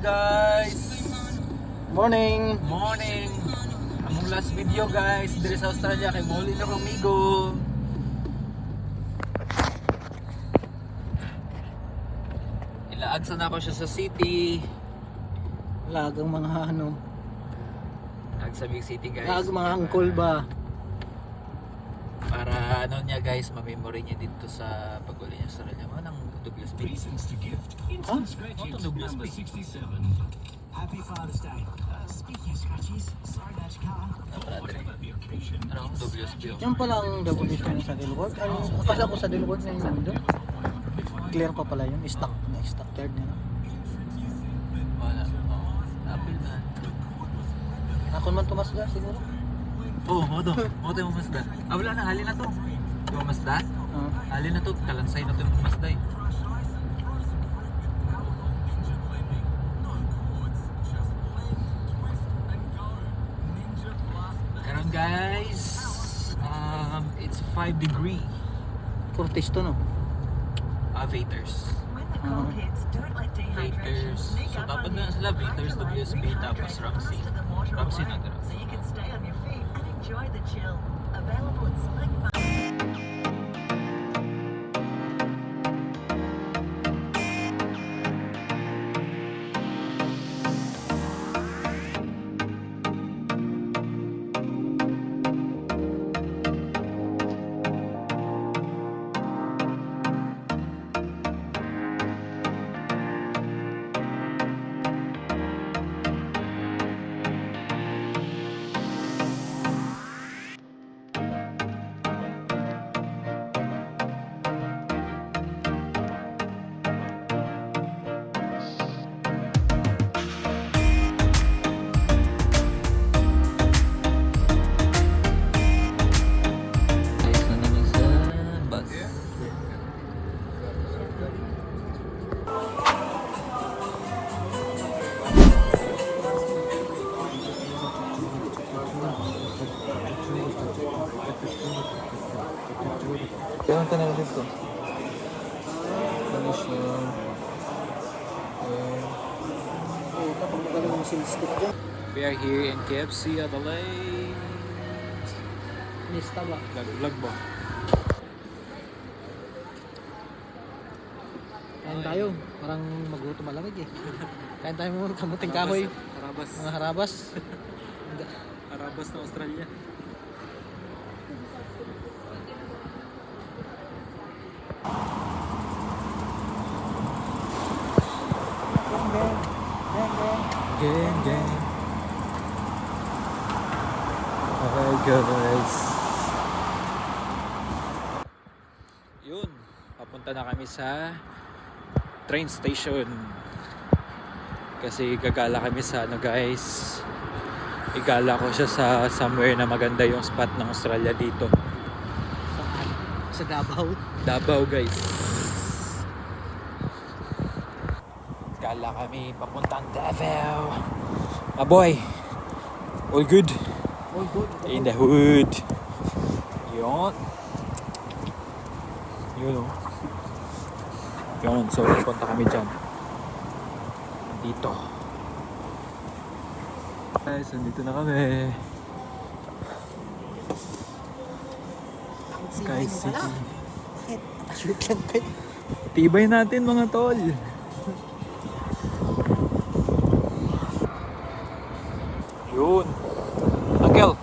guys! Morning! Morning! Among last video guys, dito sa Australia kay Molly na Romigo. Ilaagsan na ako siya sa city. Lagang mga Ag sa big city guys. lagang mga angkol ba? Para ano niya guys, ma-memory niya dito sa pag-uli niya sa Australia. Anong Douglas Bay? Reasons to gift. Huh? Instant scratches. What the Douglas Number Bay? 67. Happy Father's Day. Speaking of scratches, sorry about your car. Whatever the occasion. Anong Douglas Bay? Yan pala ang double issue sa Dilworth. Akala ko sa Dilworth na yun doon. Clear pa pala yun. Stock card niya. Wala. Apple na. Ako man tumasda siguro. Oh, mo to. Mo to yung Mazda. Ah, wala na. Hali na to. Yung Mazda? Hali na to. Kalansay na to yung Mazda eh. Karon guys, it's 5 degree. Curtis to no? Vaters. When the cold hits, don't let dehydration Vaters. sneak So up tapos on na you. sila Vaters, Hydrolyte WSB, tapos rehydrates Ramsey. most of the water Ramsey away, na dira. so you can stay on your feet and enjoy the chill. Available at select Ayos na naman sa bus. Kailan ka na dito? Ano siya? Oo, kapag magaling yung sales stick dyan. We are here in KFC Adelaide. Lista ba? Vlog ba? Kain tayo. Parang magluto malamig eh. Kain tayo mga kamuting kahoy. Harabas. Mga harabas. Harabas na Australia. Gang, gang. Okay guys. Yun, papunta na kami sa train station. Kasi gagala kami sa ano guys. Igala ko siya sa somewhere na maganda yung spot ng Australia dito. Saan? Sa Davao. Davao guys. Gala kami papuntang Davao. My boy. All good. All good. In the hood. Yun. Yun o. Yun. So, punta kami dyan. Dito. Guys, nandito na kami. Sky City. Bakit? Shoot lang kayo. Tibay natin mga tol. Yun. Uncle.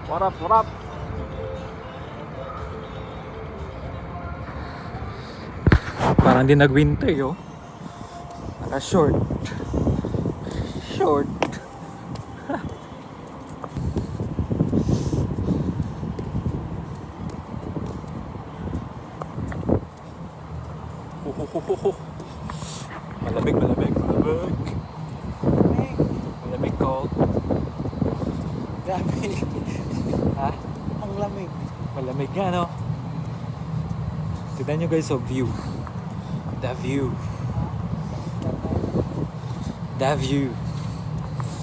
What up, what up? Parang di nag-winter yo. Naka-short. Short. Malamig, malamig, malamig. Malamig cold. Grabe. Ha? Ang lamig. Malamig nga no? Tignan nyo guys yung view. The view. The view.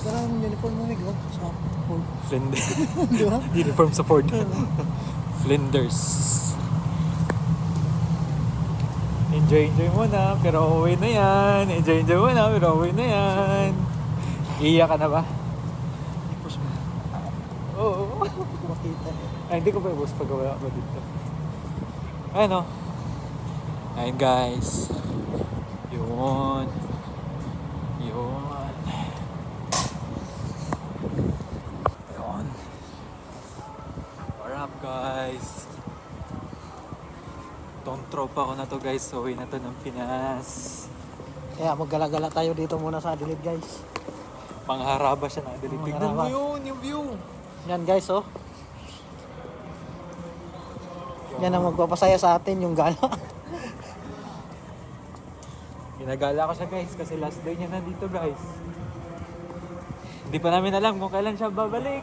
Parang uniform mo nigro sa Ford. Flinders. Di ba? Uniform sa Ford. Flinders. Enjoy muna, pero uwi na yan. Enjoy muna, pero uwi na yan. Iiyak ka na ba? Ipos mo. Oo. Makita. Ay, hindi ko pa i-post pag wala ko dito. Ano? Ayun guys. Yun. Yun. Yun. What up guys? Tong tropa ko na to guys. So, uwi na to ng Pinas. Kaya maggala-gala tayo dito muna sa Adelaide guys. Pangharaba siya na. Tignan mo Pangharaba. yun, yung view. Yan guys oh. Yan ang magpapasaya sa atin yung gala. Ginagala ko siya guys kasi last day niya na dito guys. Hindi pa namin alam kung kailan siya babalik.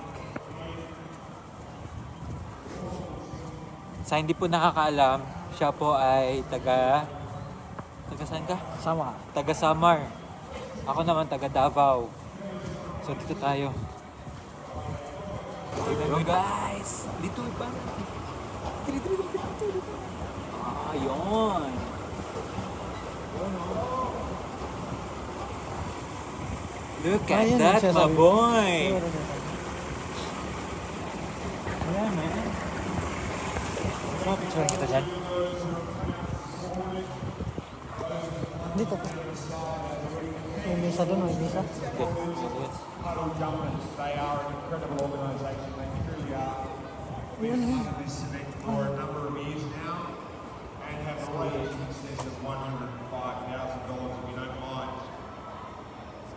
Sa hindi po nakakaalam, siya po ay taga saan ka? Sama. Taga Samar. Ako naman taga Davao. So dito tayo. Tignan mo guys. Dito ba? Dito. Ah, yun. Look at Ayan, that, siya my sabi. boy. Yeah, man. Sama picture kita dyan. Dito. May misa doon, may misa. Okay. Huddle Jumpers, they are an incredible organisation, they truly are. We've been in this event for a number of years now and have raised in excess of $105,000 if you don't mind.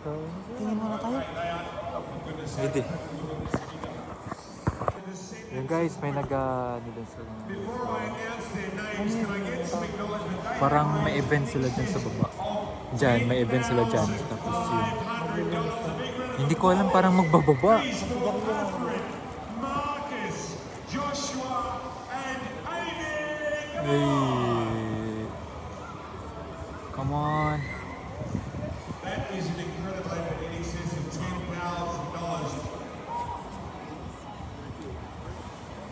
So, tingin muna tayo. They are, oh, for goodness Pwede. sake, Yung guys, may nag-nila sila. before I announce their names, can I get some acknowledgement? They Parang may event sila dyan sa baba. Dyan, may event sila dyan. Tapos yun. Hindi ko alam, parang magbababa. Marcus, Joshua, and Amy. Hey. Come on. That is an incredible effort in excess of $10,000.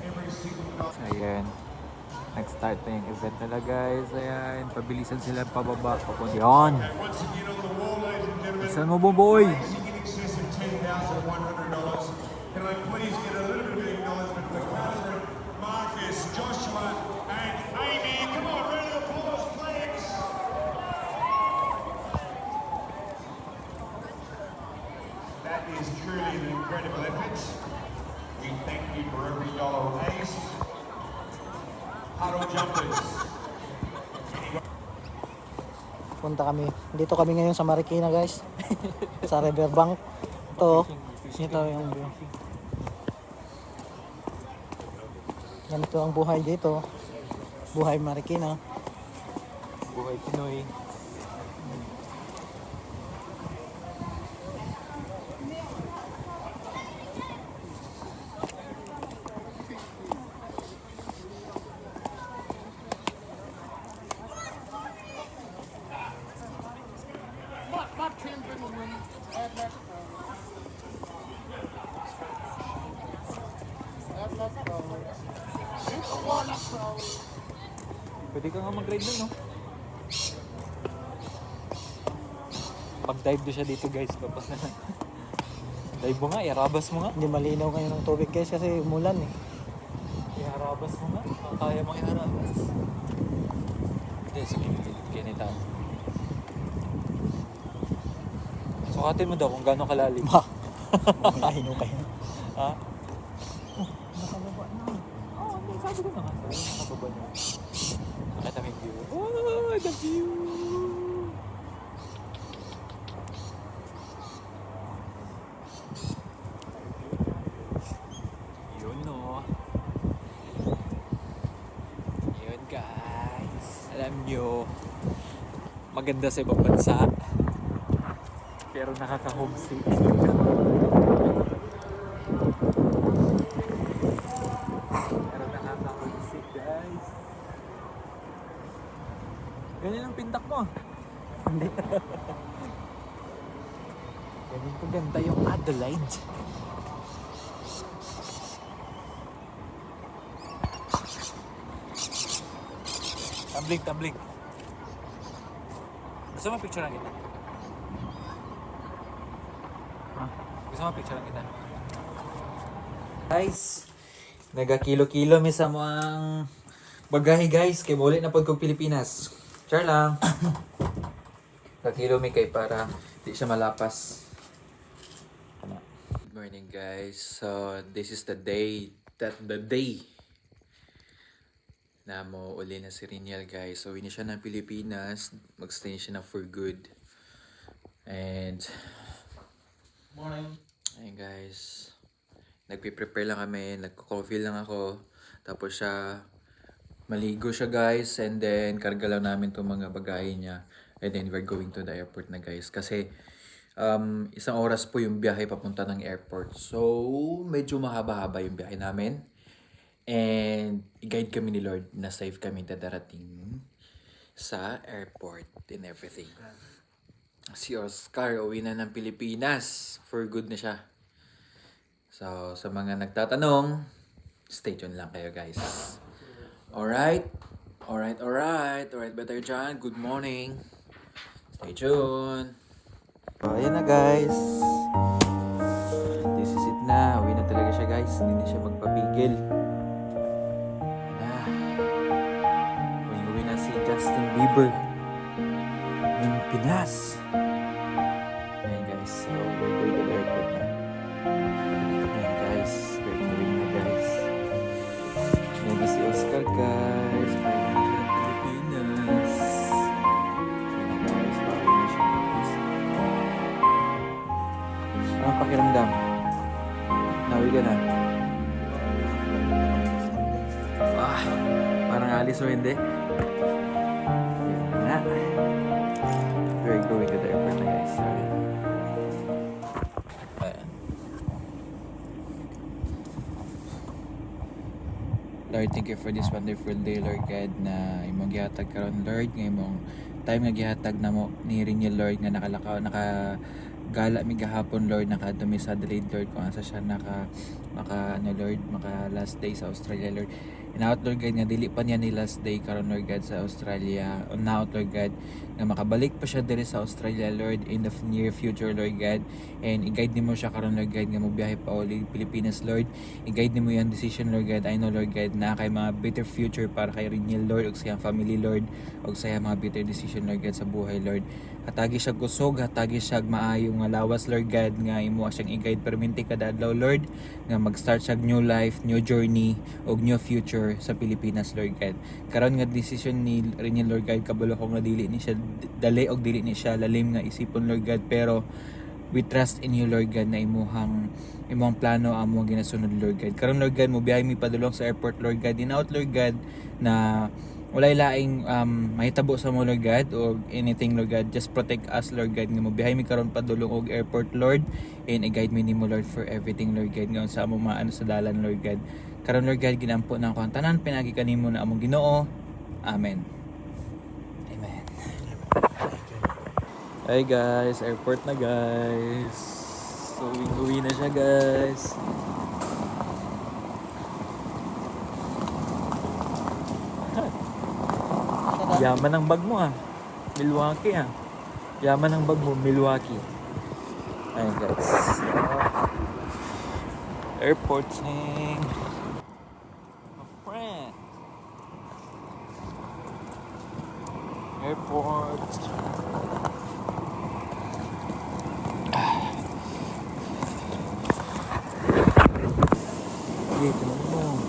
Every single dollar. Ayan. Nag-start na yung event nila guys. Ayan. Pabilisan sila pababa. Papunta. Yan. And once again on the wall, ladies and gentlemen, Saan mo boy? raising in excess of $10,100. Can I please get a little bit of acknowledgement for Catherine, Marcus, Joshua, and Amy? Come on, round of applause, please. That is truly an incredible effort. We thank you for every dollar raised. Huddle Jumpers. Punta kami. Dito kami ngayon sa Marikina guys. Sa Riverbank. Ito. Ito yung view. Ganito ang buhay dito. Buhay Marikina. Buhay Pinoy. Pwede ka nga mag-ride nun, no? Pag-dive do siya dito, guys. Papas na lang. Dive mo nga, iarabas mo nga. Hindi malinaw ngayon ng tubig guys kasi umulan eh. Iharabas mo nga. Kaya mong iharabas. Hindi, sige. Ganito. Sukatin mo daw kung gaano kalalim. Ba? Mahino kayo. Ha? Nakababa na. Oo, hindi. Sabi ko na nga. Sabi ko nakababa na. Nakita mo yung view. Oh, the view! Yun, no. Yun, guys. Alam nyo, maganda sa ibang bansa. Pero nakaka-homesick. Pero nakaka-homesick, guys. Ganyan ang pintak mo. Hindi. Ganyan ko ganda yung Adelaide. Tumbling. Gusto mo picture lang kita? Gusto mo picture lang kita? Guys, nagakilo-kilo mi sa mga bagahe guys. Kay muli na pod kog Pilipinas. Char lang. Nagakilo mi kay para di siya malapas. Good morning guys. So this is the day na mo uli na si Riniel guys. So, hindi siya ng Pilipinas. Mag-stay siya na for good. And, Morning. ayun guys. Nagpiprepare lang kami. Nagko-coffee lang ako. Tapos siya, maligo siya guys. And then, karga lang namin itong mga bagahe niya. And then, we're going to the airport na guys. Kasi, isang oras po yung biyahe papunta ng airport. So, medyo mahaba-haba yung biyahe namin. And i-guide kami ni Lord na safe kami darating sa airport and everything. Si Oscar uwi na ng Pilipinas. For good na siya. So, sa mga nagtatanong, stay tuned lang kayo guys. Alright, Brother John, good morning. Stay tuned. So, ayan na guys. This is it na. Uwi na talaga siya guys. Hindi na siya magpapigil. Uwi na si Justin Bieber ng Pinas. Ayan guys. So, we're going to the airport na. Ayan guys. We're going na guys. Ayan na si Oscar guys. Pauwi na siya ng Pilipinas. Ayan na guys. Pauwi na siya guys. Anong pakiramdam? Nauwi ka na? Parang alis o hindi? Yan na. We're going to the airport na guys. Sorry. Ayan. Lord, thank you for this wonderful day, Lord God, na imong gihatag karon Lord, nga imong time nga gihatag na mo ni Riniel Lord nga nakagala mi gahapon Lord, nakadumi sa delayed Lord kung asa siya maka last day sa Australia Lord. Inaot Lord God nga dili pa niya ni last day karon Lord God sa Australia. Unaot Lord God nga makabalik pa siya diri sa Australia Lord in the near future Lord God. And i-guide nimo siya karon Lord God nga mobiyahe pa uli Pilipinas Lord. I-guide nimo yung decision Lord God. I know Lord God na kay mga better future para kay Riniel Lord ug sa iyang family Lord ug sa iyang mga better decision Lord God sa buhay Lord. Hatagi siya kusog, hatagi siya maayo nga lawas Lord God nga imo siyang i-guide perminti kada adlaw Lord nga mag-start siya new life, new journey ug new future sa Pilipinas Lord God. Karon nga decision ni Riniel Lord God kabalo ko nga dili ni siya dali og dili ni siya lalim nga isipon Lord God, pero we trust in you Lord God na imong plano amo ginasunod Lord God. Karon Lord God mo biyahe mi padulong sa airport Lord God. Dinaot Lord God na walay laing mahitabo sa mo Lord God o anything Lord God, just protect us Lord God nga mobiyahe mi karon padulong og airport Lord, and i-guide mi nimo Lord for everything Lord God nga sa among maano sa dalan Lord God. Karon Lord God ginampo na ako ang tanan pinagi kanimo na among Ginoo. Amen. Amen. Hi guys, airport na guys. So uwi na siya guys. Yaman ang bag mo ah. Milwaukee ah. Yaman ang bag mo, Milwaukee. Ayun guys. Airport thing. My friend. Airport. Dito mo.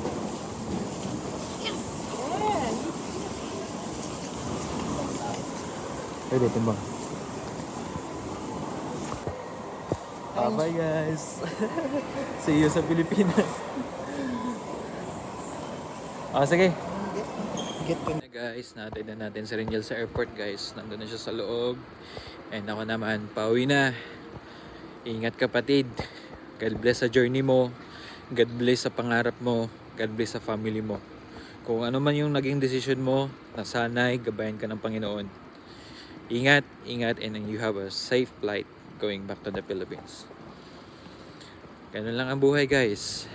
Pwede timbang. Bye guys. See you sa Pilipinas. Sige. Guys, natin na natin si Riniel sa airport guys. Nandun na siya sa loob. And ako naman, pauwi na. Ingat kapatid. God bless sa journey mo. God bless sa pangarap mo. God bless sa family mo. Kung ano man yung naging decision mo, nasanay, gabayan ka ng Panginoon. Ingat, and you have a safe flight going back to the Philippines. Ganun lang ang buhay guys.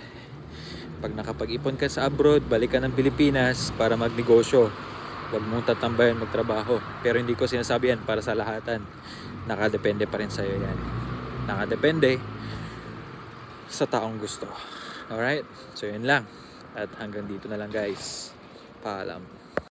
Pag nakapag-ipon ka sa abroad, balik ka ng Pilipinas para magnegosyo. Huwag mong tatambayan magtrabaho. Pero hindi ko sinasabi yan para sa lahatan. Nakadepende pa rin sa'yo yan. Nakadepende sa taong gusto. Alright? So yun lang. At hanggang dito na lang guys. Paalam.